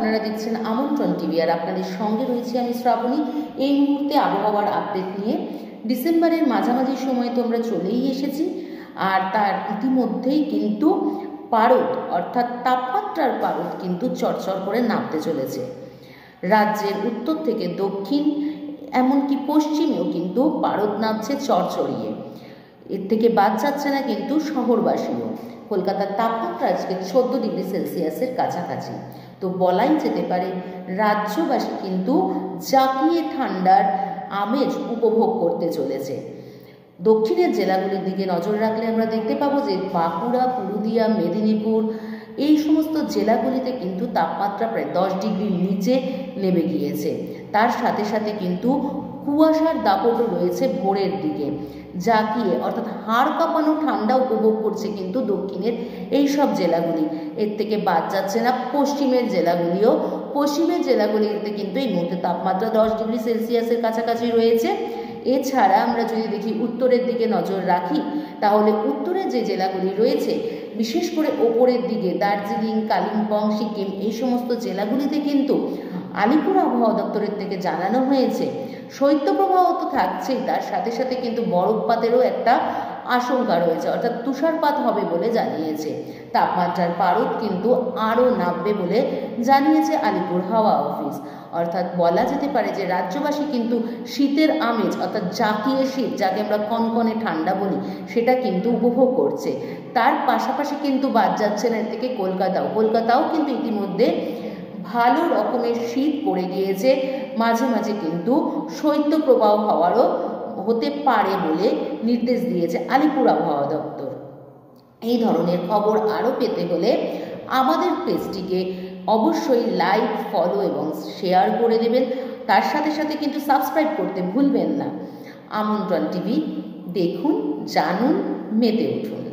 আপনারা দেখছেন আমন্ত্রণ টিভি, আর আপনাদের সঙ্গে রয়েছি আমি শ্রাবণী। এই মুহূর্তে আবহাওয়ার আপডেট নিয়ে ডিসেম্বরের মাঝামাঝি সময় তো আমরা চলেই এসেছি, আর তার ইতিমধ্যেই কিন্তু পারদ অর্থাৎ তাপমাত্রার পারদ কিন্তু চড়চড় করে নামতে চলেছে। রাজ্যের উত্তর থেকে দক্ষিণ এমনকি পশ্চিমেও কিন্তু পারদ নামছে চড়চড়িয়ে। এর থেকে বাদ যাচ্ছে না কিন্তু শহরবাসীও। কলকাতার তাপমাত্রা আজকে 14 ডিগ্রি সেলসিয়াসের কাছাকাছি। তো বলাই যেতে পারে রাজ্যবাসী কিন্তু জাঁকিয়ে ঠান্ডার আমেজ উপভোগ করতে চলেছে। দক্ষিণের জেলাগুলির দিকে নজর রাখলে আমরা দেখতে পাবো যে বাঁকুড়া, পুরুলিয়া, মেদিনীপুর এই সমস্ত জেলাগুলিতে কিন্তু তাপমাত্রা প্রায় 10 ডিগ্রির নিচে নেমে গিয়েছে। তার সাথে সাথে কিন্তু কুয়াশার দাপটও রয়েছে ভোরের দিকে। জাঁকিয়ে অর্থাৎ হাড় কাঁপানো ঠান্ডা উপভোগ করছে কিন্তু দক্ষিণের এই সব জেলাগুলি। এর থেকে বাদ যাচ্ছে না পশ্চিমের জেলাগুলিও। পশ্চিমের জেলাগুলিতে কিন্তু এই মুহূর্তে তাপমাত্রা 10 ডিগ্রি সেলসিয়াসের কাছাকাছি রয়েছে। এছাড়া আমরা যদি দেখি উত্তরের দিকে নজর রাখি, তাহলে উত্তরের যে জেলাগুলি রয়েছে বিশেষ করে ওপরের দিকে দার্জিলিং, কালিম্পং, সিকিম এই সমস্ত জেলাগুলিতে কিন্তু আলিপুর আবহাওয়া দপ্তরের থেকে জানানো হয়েছে শৈত্যপ্রবাহ তো থাকছেই, তার সাথে সাথে কিন্তু বরফপাতেরও একটা আশঙ্কা রয়েছে, অর্থাৎ তুষারপাত হবে বলে জানিয়েছে। তাপমাত্রার পারদ কিন্তু আরও নামবে বলে জানিয়েছে আলিপুর হাওয়া অফিস। অর্থাৎ বলা যেতে পারে যে রাজ্যবাসী কিন্তু শীতের আমেজ অর্থাৎ জাঁকিয়ে শীত, যাকে আমরা কনকনে ঠান্ডা বলি, সেটা কিন্তু উপভোগ করছে। তার পাশাপাশি কিন্তু বাদ যাচ্ছে না এর থেকে কলকাতাও কিন্তু ইতিমধ্যে ভালো রকমের শীত পড়ে গিয়েছে। মাঝে মাঝে কিন্তু শৈত্যপ্রবাহ হতে পারে বলে নির্দেশ দিয়েছে আলিপুর আবহাওয়া দপ্তর। এই ধরনের খবর আরও পেতে হলে আমাদের পেজটিকে অবশ্যই লাইক, ফলো এবং শেয়ার করে দেবেন। তার সাথে সাথে কিন্তু সাবস্ক্রাইব করতে ভুলবেন না। আমন্ত্রণ টিভি দেখুন, জানুন, মেতে উঠুন।